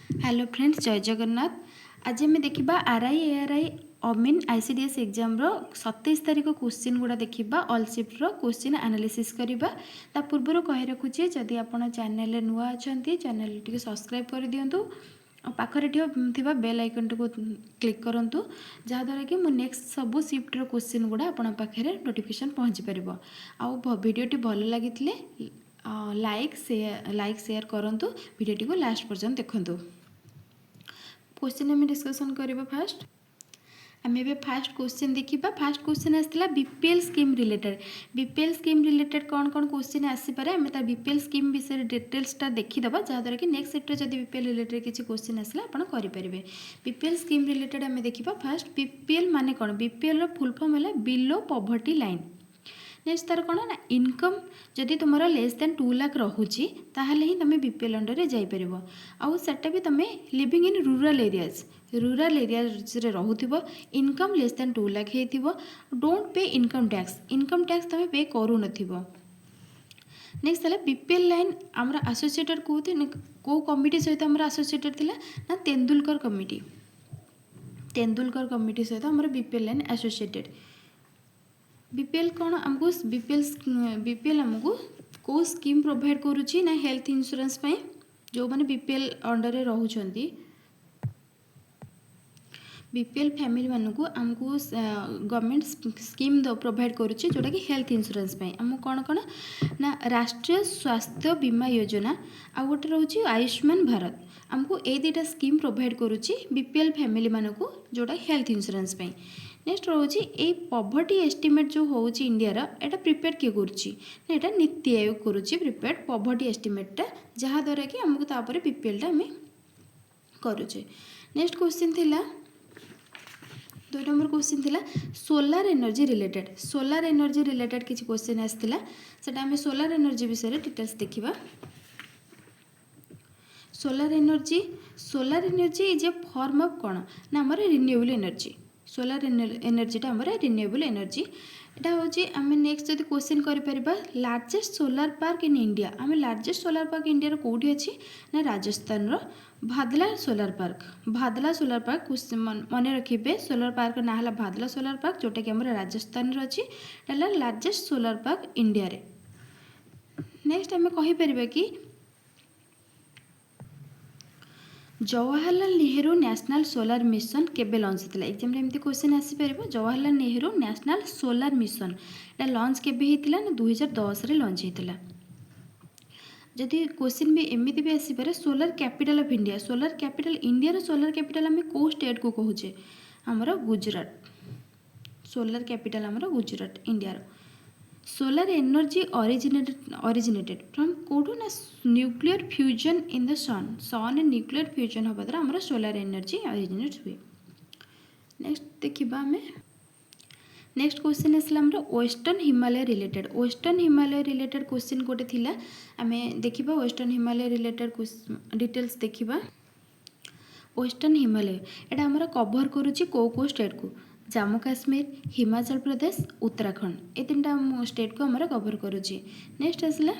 Hello friends, जय जगन्नाथ। आज आम देखा ARI अमीन ICDS एग्जाम रो 27 तारीख क्वेश्चन गुड़ा देखा ऑल शिफ्ट रो क्वेश्चन एनालिसिस करबा। ता पूर्व कहि रखुची जदि आपण चैनल नुआ अछंती चैनल टिके सब्सक्राइब कर दियंतु और पाखरे थिबा बेल आइकन को क्लिक करंतु जहाँद्वारा कि मु नेक्स्ट सबू शिफ्ट रो क्वेश्चन गुड़ा आपण पाखरे नोटिफिकेशन पहुँची पारिबो। आ वीडियोटी भल लगिथिले लाइक शेयर करंतु, वीडियोटी को लास्ट पर्यंत देखंतु। क्वेश्चन आम डिस्कसन करबा। फास्ट आम फास्ट क्वेश्चन देखा। फास्ट क्वेश्चन आसाला BPL scheme related. BPL scheme related कौन कौन क्वेश्चन आसीपारे आम तार बीपीएल स्कीम विषय डिटेल्सटा देखीदबा जहाँद्वारा कि नेक्स्ट सेक्टर जब बीपीएल रिलेटेड किसी क्वेश्चन आसला आप करेंगे। बीपीएल स्कीम रिलेटेड आम देखा। फास्ट बीपीएल माने कौन? बीपीएल फुल फॉर्म है बिलो पॉवर्टी लाइन। नेक्स्ट तार कौन ना इनकम जदि तुम लेस देन 2 लाख रोचे ताहले ही तुम बीपीएल अंडर जापर। आउ सेटा भी तुम लिविंग इन रूरल एरियाज रे रहूथिबो। इनकम लेस देन 2 लाख हेतिबो। डोंट पे इनकम टैक्स तुम पे करू नथिबो। नेक्स्ट है बीपीएल लाइन आमर एसोसिएटेड को कमिटी सहित आमर एसोसिएटेड थिला ना तेंदुलकर कमिटी सहित आमर बीपीएल लाइन एसोसिएटेड। बीपीएल कौन आमको बीपीएल आमको को स्कीम प्रोवाइड करुच्ची ना हेल्थ इंश्योरेंस जो मैंने बीपीएल अंडर रे रहउछंती। बीपीएल फैमिली मानू आमको गवर्नमेंट स्कीम प्रोवाइड करुच्ची जोटा कि हेल्थ इंश्योरेंस आमको कौन कौन ना राष्ट्रीय स्वास्थ्य बीमा योजना आ गोटे रोचे आयुष्मान भारत। आमको ए दुटा स्कीम प्रोवाइड करुच्ची बीपीएल फैमिली मानू जोटा हेल्थ इंश्योरेंस। नेक्स्ट रोचे ए पॉवर्टी एस्टिमेट जो होची इंडिया रा एटा प्रिपेयर किए करुच्ची ना एटा नीति आयोग करुच्ची प्रिपेयर पॉवर्टी एस्टिमेटा जहाँ द्वारा कि आमको तापर बीपीएल टा आम करुचे। नेक्स्ट क्वेश्चन थिला 2 नंबर क्वेश्चन थिला सोलार एनर्जी रिलेटेड किसी क्वेश्चन आसला। सेटा आम सोलार एनर्जी विषय डिटेल्स देखिबा। Solar energy is a form of कौन ना आमर रिन्यूएबल एनर्जी। सोलार एनर्जीटा आमर रिन्यूएबल एनर्जी। एटा होची आम नेक्स्ट जदि क्वेश्चन करिपरिबा largest solar park in India. आम लार्जेस्ट सोलार पार्क इंडिया रो कोठी अछि ना राजस्थान रो भादला सोलार पार्क मन रखिबे। सोलार पार्क ना हला भादला सोलार पार्क जोटा कि आमर राजस्थान रो अछि। एटा लार्जेस्ट सोलार पार्क इंडिया रे। नेक्स्ट आम कहि परिबा कि Jawaharlal Nehru national solar mission केबे लॉन्च होता। एग्जाम रे एमती क्वेश्चन आसीपर। Jawaharlal Nehru national solar mission एटा लॉन्च केबे होता ना 2010 रे लॉन्च होता। जदि क्वेश्चन भी एमती भी आसीपर solar capital of India. Solar capital India रो सोलार कैपिटल आम को स्टेट को कहूचे आमर गुजरात। सोलार कैपिटल आमर गुजरात इंडिया रो। सोलार एनर्जी ओरिजिनेटेड फ्रॉम कोठू ना nuclear fusion in the sun nuclear fusion होगा द्वारा आमर सोलार एनर्जी ओरिजिनेट हुए। नेक्स्ट देखिबा हमें नेक्स्ट क्वेश्चन आसला आमर वेस्टर्न हिमालय रिलेटेड क्वेश्चन गोटे थिला। आमे देखिबा वेस्टर्न हिमालय रिलेटेड डिटेल्स देखिबा। वेस्टर्न हिमालय एटा आमर कवर करुच्ची को स्टेट को जम्मू काश्मीर, हिमाचल प्रदेश, उत्तराखंड ए 3टा स्टेट को आमर कवर करुच्ची। नेक्स्ट आसला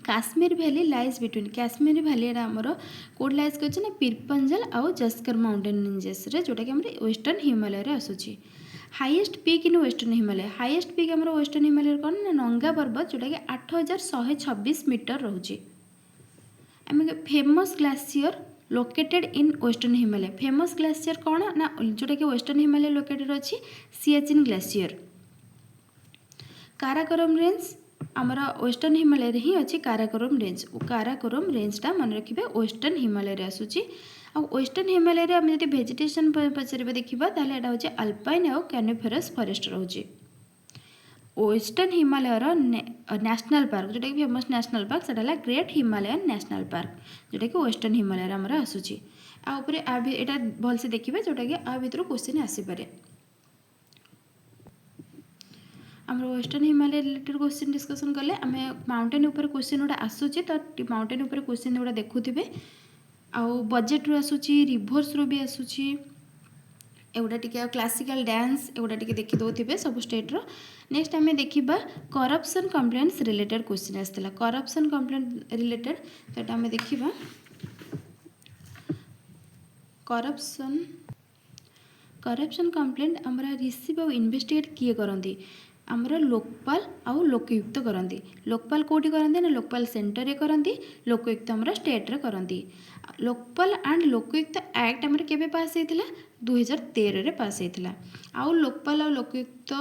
Kashmir valley lies between. Kashmir valley आमर कोड लाइज कर पिरपंजल आउ जस्कर माउंटेन रेंजेस रे जोटा कि आमर वेस्टर्न हिमालय रे आसुची। Highest peak in western Himalaya. Highest peak आमर वेस्टर्न हिमालय कौन ना नंगा पर्वत जोटा कि 8126 मीटर रोचे। आम famous glacier located in western Himalaya. Famous glacier कौन ना जोटा कि वेस्टर्न हिमालय लोकेटेड अच्छी सियाचिन ग्लेशियर। काराकोरम रेंज आमर वेस्टर्न हिमालय रे ही अच्छी काराकोरम रेंजटा मन रखिए वेस्टर्न हिमालय रे आसुची। आ वेस्टर्न हिमालय रे आम जदि वेजिटेशन पचारिबा देखिबा ताले एटा होची अल्पाइन और कैनिफेरस फॉरेस्ट रहउची। वेस्टर्न हिमालय नेशनल पार्क जोटा कि फेमस नेशनल पार्क सेटा ग्रेट हिमालयन नेशनल पार्क जोटा कि वेस्टर्न हिमालय आमर आसुची। आ ऊपर एटा भलसे देखिबा जोटा कि आ भितर क्वेश्चन आसीपारे। आम western Himalaya related question discussion कले आम माउंटेन ऊपर क्वेश्चन गुड़ा आसूची तो माउंटेन ऊपर क्वेश्चन गुड़ा देखुथे। आउ बजेट रू आसूची, रिभर्स रू भी आसूची। एगुड़ा टिके क्लासिकल डांस एगुड़ा टिके देखि दउथिबे सब स्टेट रो। नेक्स्ट आम देखिबा करप्शन कंप्लेंट्स रिलेटेड क्वेश्चन आसला। करप्शन कंप्लेंट रिलेटेड तो आम देखिबा करप्शन करप्शन कंप्लेंट आमर रिसीव और इन्वेस्टिगेट किए करती आमर लोकपाल आउ लोकयुक्त करती लोकपाल कौटी करती ना लोकपाल सेंटर करती लोकयुक्त आमर स्टेट रे करती लोकपाल एंड लोकयुक्त एक्ट आमर केबे पास होता 2013 रे पास होता आउ लोकपाल आउ लोकयुक्त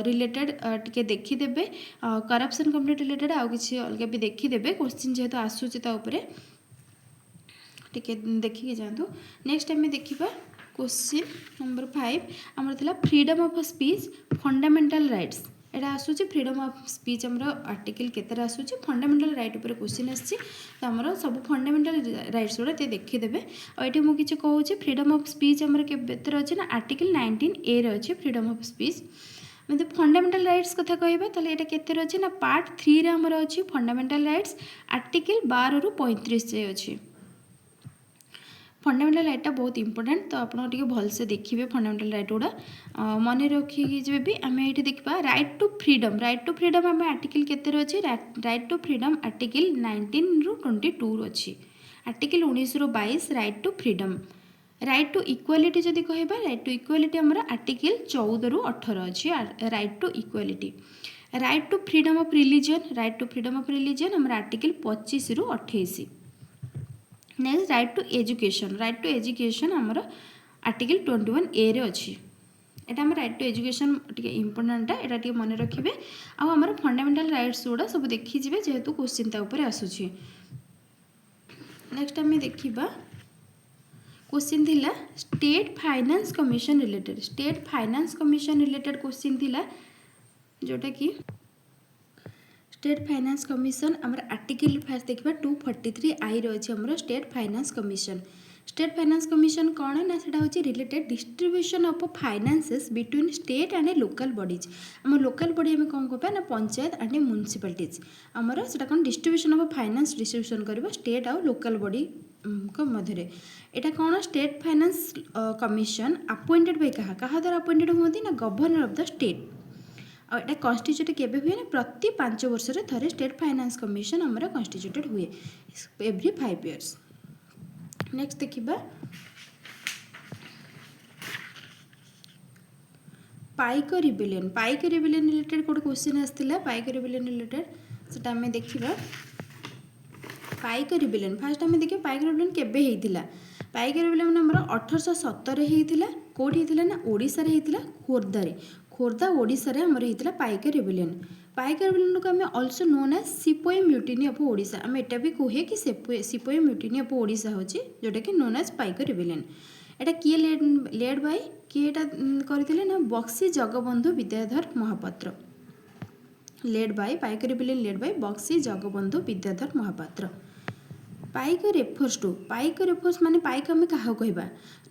रिलेटेड टिके देखीदेवे करप्शन कंप्लेंट रिलेटेड आउ किसी अलग भी देखीदेवे क्वेश्चन जेहेतु आसूची टिके देखिए जातु नेक्स्ट आम देखा क्वेश्चन नंबर 5 आमर थिला freedom of speech fundamental rights Etah आसूची freedom of speech आमर आर्टिकल केतेरा आसूची फंडामेंटल राइट ऊपर क्वेश्चन आसी तो आमर सब फंडामेंटल राइट्स गुड़ा ते देखीदेवे और ये मुझे किसी कहूँ फ्रीडम ऑफ स्पीच आमर केतेरा अच्छे ना आर्टिकल 19A रे अच्छे फ्रीडम ऑफ स्पीच मतलब फंडामेंटल राइट्स कथा कहबा ताले एटा केतेरा अच्छे ना पार्ट 3 रे आमर अच्छी फंडामेंटल राइट्स आर्टिकल 12 रु 35 जे अच्छी फंडामेंटल राइटा बहुत इंपोर्टेंट तो आप भलसे देखिए फंडामेंटल राइट गुड़ा मन रखिए भी आम ये देखा राइट टू फ्रीडम आम आर्टिकल केते अच्छे राइट टू फ्रीडम आर्टिकल 19 रु 22 अच्छी आर्टिकल 19 रु 22 right to freedom right to equality जदि कहबा राइट टू इक्वालिटी आमर आर्टिकल 14 रु 18 अच्छी right to equality right to freedom of religion आमर आर्टिकल 25 रु 28 नेक्स्ट राइट टू एजुकेशन आमर आर्टिकल 21A रे अच्छी एटा आम राइट टू एजुकेशन टे इम्पोर्टाटा एटा टे मन रखिए आमर फंडामेंटल राइट्स गुड़ा सब देखीजे जेहेतु क्वेश्चन ताऊपर आसूची नेक्स्ट आम देखा क्वेश्चन थिला state finance commission related question थिला जोटा कि स्टेट फाइनेंस कमिशन आमर आर्टिकल फास्ट देखा 243I रे अच्छे आमर स्टेट फाइनेंस कमिशन कौन है ना सेटा होची related distribution of finances between state and local bodies आम लोकल बॉडी आम कौन कहबा ना पंचायत एंड म्युनिसिपालिटीज आमर सेटा कौन डिस्ट्रीब्यूशन ऑफ फाइनेंस डिस्ट्रीब्यूशन करबा स्टेट आउ लोकल बॉडी को मध्य एटा कौन state finance commission appointed by कहा द्वारा अपॉइंटेड होती ना गवर्नर ऑफ द स्टेट और ये कन्स्टिट्यूट केबे हुए ना प्रति 5 वर्ष रे थरे स्टेट फाइनेंस कमिशन आमर कन्स्टिट्यूटेड हुए एवरी 5 इयर्स नेक्स्ट देखिबा पाइक रिबेलियन रिलेटेड कोड क्वेश्चन आस्तिला पाइक रिबेलियन रिलेटेड सेटा हमें देखिबा पाइक रिबेलियन फास्ट हमें देखिए पाइक रिबेलियन केबे हेतिला पाइक रिबेलियन आमर 1817 रे हेतिला कोड हेतिला ना ओडिसा रे हेतिला खोर्धा ओडिसा रे आमर हेतिला पाइक रिबेलियन को आम also known as sepoy mutiny of Odisha आम एटा भी कहे कि सिपोई म्यूटिनी ऑफ ओडिशा होची जोटा कि नोन एज पाइक रिबेलियन एटा किए लेड बाय किए एटा करथिले ना Bakshi Jagabandhu Vidyadhar Mohapatra Paika rebellion led by Bakshi Jagabandhu Vidyadhar Mohapatra Paika refers माने पाइक आम क्या कहबा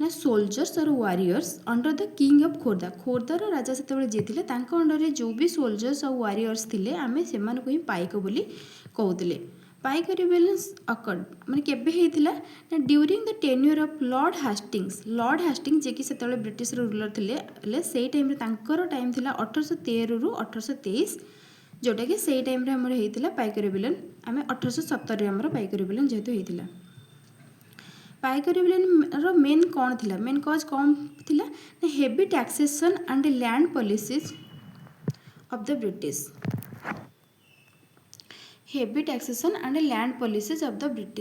ना सोल्जर्स और warriors under the king of खोर्धार राजा से जी थे अंडर जो भी सोल्जर्स और वारियर्स थे आम से ही पाइक बोली कहते पाइक रिबेलियंस अकर्ड माने केबे हेतिला ना during the tenure of lord Hastings जे कि सेतले ब्रिटिश रूलर थे से टाइम टाइम थिला 1813 रु 1823 जोटा कि से टाइम रे हमर हेतिला पाइक रिबेलियन आम 1870 रे हमर पाइक रिबेलियन जेहेतु हेतिला पाइक रिबेलियन रो मेन कौन थिला मेन कॉज कौन थिला ना heavy taxation and land policies of the British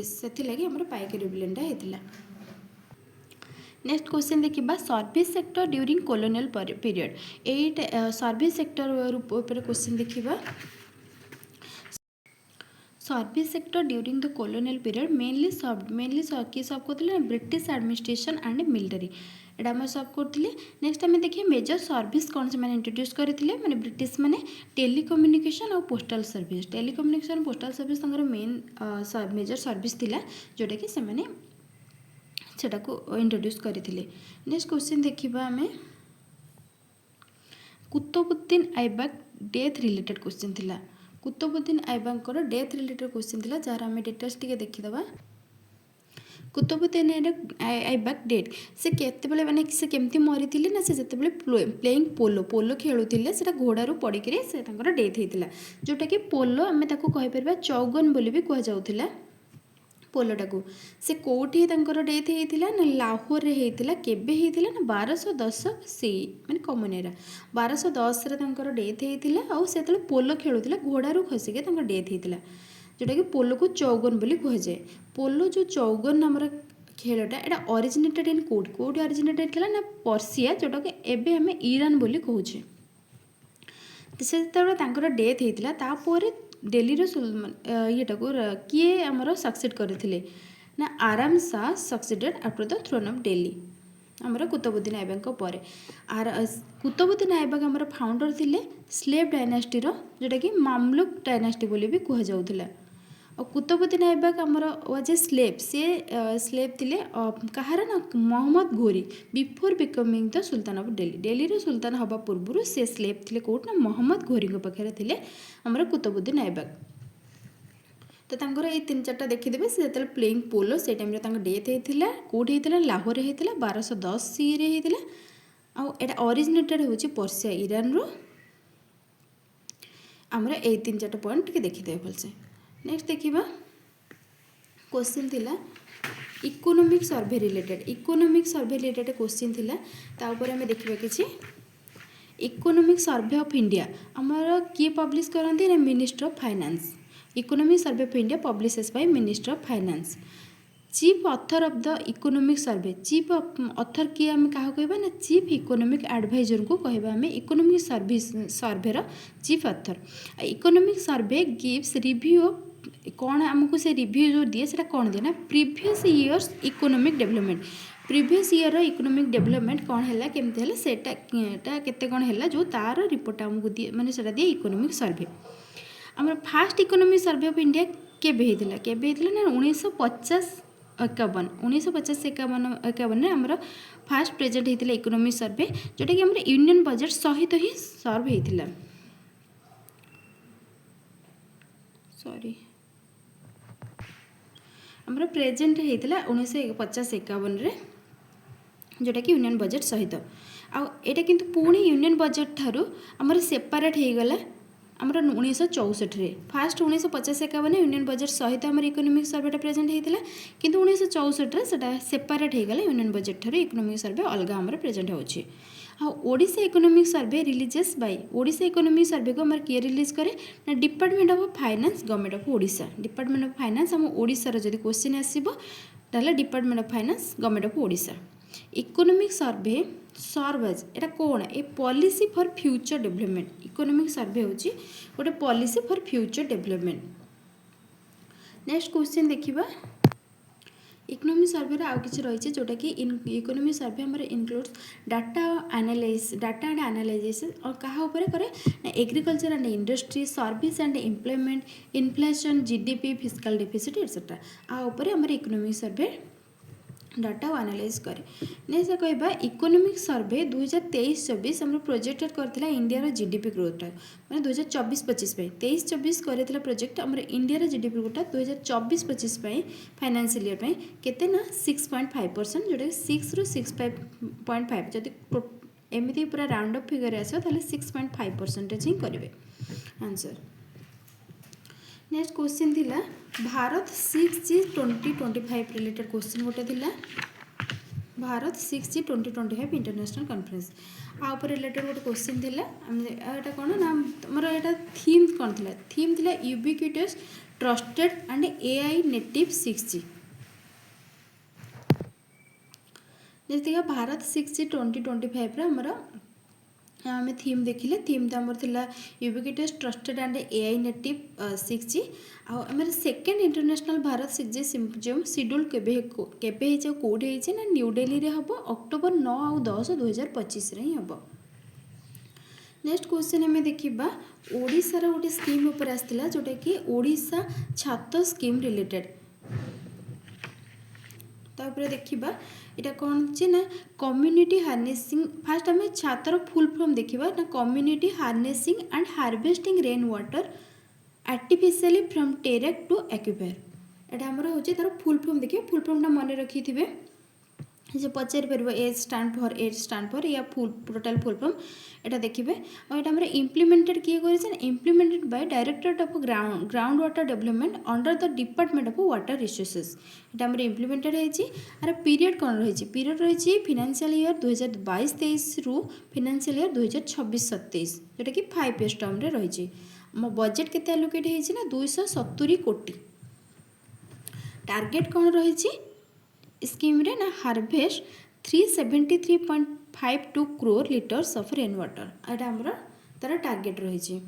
से लगी हमर पाइक रिबेलियन टा हेतिला नेक्स्ट क्वेश्चन देखिबा service sector during colonial period एट सर्विस सेक्टर ऊपर क्वेश्चन देखिबा service sector during the colonial period mainly किए सब करते ब्रिटिश एडमिनिस्ट्रेशन एंड मिलिटरी एटा आम सब करते नेक्स्ट आम देखिए मेजर सर्विस कौन से मैंने इंट्रोड्यूस करते मैंने ब्रिटिश मैंने टेलीकम्युनिकेशन और postal service telecommunication postal service main major service थिला जोटा कि से मैंने सेटा को इंट्रोड्यूस करते नेक्स्ट क्वेश्चन देखिबा आम Qutubuddin Aibak death related question थिला Qutubuddin Aibak death related question थिला जार आम डिटेल्स टिके देखिदबा कुतुबुद्दीन ऐबक डेथ से केतेबेले माने से केमती मरी ना से जेतेबेले प्लेइंग पोलो खेलुथिले सेटा घोड़ारू पड़िकरी से तांकर डेथ हेतिला जोटा कि पोलो आम ताको कहि परबा चौगन बोली भी कह जाउथिला पोलोटा को से कौटी डेथ होता ना लाहौर रे होता केबे होता ना 1210 सी माने कमन एरा 1210 डेथ होता आउ से पोलो खेलुला घोड़ारू खसिके डेथ होता जोटा कि पोलो को चौगन बोली कहुए। पोलो जो चौगन आमर खेलटा एटा ओरिजिनेटेड इन कोड ओरिजिनेटेड थला ना पर्सिया जोटा कि एबे हमें ईरान बोली कहूचे। से डेथ होता तापर दिल्ली येटा को किए आमर सक्सेड करते ना Aram Shah succeeded after the throne of Delhi आमर कुतुबुद्दीन ऐबक पर। कुतुबुद्दीन ऐबक आमर फाउंडर थिले स्लेव डायनास्टी जोटा कि मामलुक डायनास्टी बोली भी कह जाउथिला। और कुतुबुद्दीन ऐबक आमर वाज ए स्लेव से स्लेव थिले कहार ना Mohammad Ghori before becoming the sultan of Delhi Delhi sultan हवा पूर्व से स्लेव थिले कोट ना मोहम्मद घोरी पाखे थिले आमर कुतुबुद्दीन ऐबक। तो तांकर ये 3-4टा देखिदेवे से जो प्लेइंग पोलो से टाइम डेथ होता कौटी होता लाहौर होता 1210 सी रे होता आटा ओरिजिनेटेड होची पर्सिया ईरान रो। आमर ये 3-4टा पॉइंट टे देखिदेवे भलसे। नेक्स्ट देखिबा क्वेश्चन थिला इकोनॉमिक सर्वे रिलेटेड क्वेश्चन थिला ता ऊपर हमें देखिबा किछि इकोनॉमिक सर्वे ऑफ इंडिया आमर किए पब्लिश करंती ना minister of finance. Economic survey of India publishes by minister of finance. Chief author of the economic survey chief author किए आम क्या कहबा ना चीफ इकोनॉमिक एडवाइजर को कहबा आम इकोनॉमिक सर्वे रो chief author. Economic survey gives review कौन आमको से रिव्यू जो दिए से कौन दिए ना previous years economic development previous year economic development कौन है केमती है सेटा केते कौन है जो तार रिपोर्ट आमको दिए माने सेटा दिए इकोनॉमिक सर्वे। आम fast economic survey of India केबे होता ना 1950-51 आमर फास्ट प्रेजेंट होता इकोनॉमिक सर्वे जोटा कि आम यूनियन बजेट सहित ही सर्व होता सॉरी आमर प्रेजेंट होता 1950-51 जोटा कि यूनियन बजेट सहित आटा कि पुणी यूनियन बजेट ठारू आमर सेपारेट हो गला आमर 1964 फास्ट 1950-51 यूनियन बजेट सहित आमर इकोनॉमिक सर्वेटा प्रेजेंट होता किंतु 1964 से सेपारेट हो गला यूनियन बजेट ठारू इकोनॉमिक सर्वे अलग आमर प्रेजेंट होची। Odisha economic survey releases by Odisha economic survey को आमर किए रिलीज करे ना department of finance government of Odisha. Department of finance आम ओडिशा रो जदि क्वेश्चन आसीबो ताले department of finance government of Odisha. Economic survey serve as एटा कौन a policy for future development economic survey होची गोटे policy for future development. Next question देखिबा इकोनॉमिक सर्वे आउ किछि रहिছে जोटा कि इकोनॉमिक सर्वे हमर इनक्लूड्स डाटा एंड एनालिसिस और कहा ऊपर करे agriculture and industry service and employment inflation GDP fiscal deficit etcetera आ ऊपर हमर इकोनॉमिक सर्वे डाटा एनालाइज करे। नेक्स्ट कहबा इकोनॉमिक सर्वे 2023-24 हम प्रोजेक्टेड करथिला इंडिया रो जीडीपी ग्रोथ माने 2024-25 पे 23-24 करथिला प्रोजेक्ट हमर इंडिया रो जीडीपी ग्रोथ 2024-25 पे फाइनेंशियल ईयर पे केते ना 6.5% जोटा 6 रो 6.5 जदि एमिति पूरा राउंड अप फिगर आसो ताले 6.5% ही करिवे आंसर। नेक्स्ट क्वेश्चन थिला भारत 6G 2025 रिलेटेड क्वेश्चन गोटे थिला भारत 6G 2025 इंटरनेशनल कॉन्फ्रेंस आ ऊपर रिलेटेड गोटे क्वेश्चन थिला एटा कोन ना हमर एटा थीम कोन थिला थीम थिला ubiquitous trusted and AI native 6G जैसे भारत 6G 2025 रे हमर आम थीम देखिले थीम तो आमर थिला ubiquitous trusted and AI native 6G आम second international Bharat 6G symposium schedule केबे कौटे ना न्यू दिल्ली रे हम अक्टोबर 9 और 10 2025 रे ही हम। नेक्स्ट क्वेश्चन हमें देखिबा ओडिशा रो गोटे स्कीम ऊपर आस्थिला जोटा कि ओडिशा छात्र स्कीम रिलेटेड तापर देखिबा इटा कौन छि ना कम्युनिटी हार्नेसिंग फास्ट आम छात्र फुल फॉर्म देखिबा ना community harnessing and harvesting rain water artificially from terrace to aquifer एटा हमर होछि तार फुल फॉर्म देखिबा फुल फॉर्म ना मन रखी थिबे जो पचारि पार एच स्टैंड फॉर या फुल टोटाल फुल फॉर्म एटा देखिए और यहाँ आम इम्प्लीमेंटेड किए कर implemented by directorate of ground water development under the department of water resources यहाँ आम इम्प्लीमेंटेड होर पीरियड कौन रही पीरियड रही फाइनेंशियल ईयर 2022-23 रु फाइनेंशियल ईयर 2026-27 जोटा कि 5 years टर्म रही मो बजेट केते एलोकेट होती ना 270 कोटी। टार्गेट कौन रही स्कीम रे ना harvest 373.52 crore litres of rain water यहाँ आमर तार टार्गेट रही।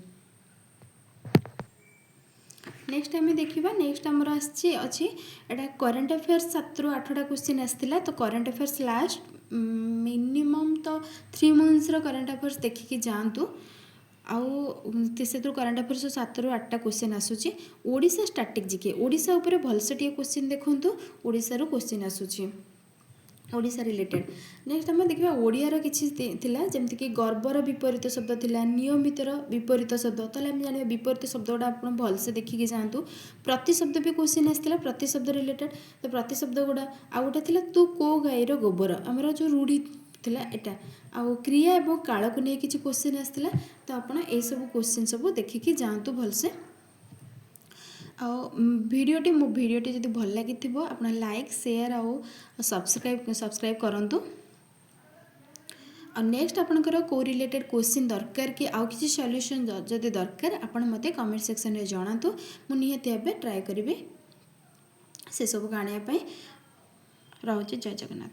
नेक्स्ट आम देखा नेक्स्ट आमर अच्छी एटा करेन्ट अफेयर्स 7 ରୁ 8टा क्वेश्चन आसाला तो करेन्ट अफेयर्स लास्ट मिनिमम तो 3 months करेन्ट अफेयर्स देखिकी जातु आउ से करेन्ट अफेयर्स 7 ରୁ 8टा क्वेश्चन आसूची। ओडिशा स्टैटिक जीके ओडिशा उपरे भलसे टिके क्वेश्चन देखंतु ओडिशा रो क्वेश्चन आसूची ओडिशा रिलेटेड। नेक्स्ट आम देखा ओडियार किसी जमती कि गर्वर विपरीत शब्द थिला नियमितर विपरीत शब्द तो आम जाना विपरीत शब्द गुड़ा आप भलसे देखिकी जातु। प्रतिशब्द भी क्वेश्चन आसाला प्रतिशब्द रिलेटेड तो प्रतिशब्द गुड़ा आउ गोटे थिला तू को गाईर गोबर आमर जो रूढ़ी थिला एटा आउ क्रिया एवं काल को नहीं किसी क्वेश्चन आसाला तो आप सब क्वेश्चन सब देखिकी जातु भलसे। भिडियोटी मो भिडियोटी जब भल लगी आप लाइक शेयर आउ सब्सक्राइब करूँ। नेक्स्ट आपणकर को रिलेटेड क्वेश्चन दरकार कि आउ किसी सॉल्यूशन जदि दरकार आपण मते कमेंट सेक्शन में जणातु मु निहाती भाबे ट्राई करिवे से सब आने रोचे। जय जगन्नाथ।